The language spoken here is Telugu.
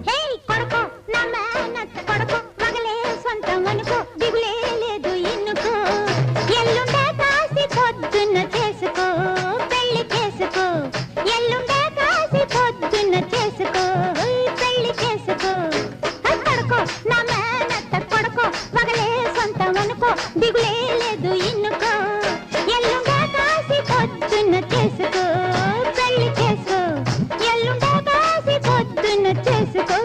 హే కొడుకో నా మేనత్త కొడుకో మగలే సొంతం అనుకో దిగులే లేదు ఇన్నుకో ఎల్లుండే కాసి పొద్దున్న చేసుకో పెళ్లి చేసుకో ఎల్లుండే కాసి పొద్దున్న చేసుకో పెళ్లి చేసుకో కొడుకో నా మేనత్త కొడుకో మగలే సొంతం అనుకో దిగులే లేదు ఇన్నుకో ఎల్లుండే కాసి పొద్దున్న చేసుకో పెళ్లి చేసుకో ఎల్లుండే కాసి పొద్దున్న చేసుకో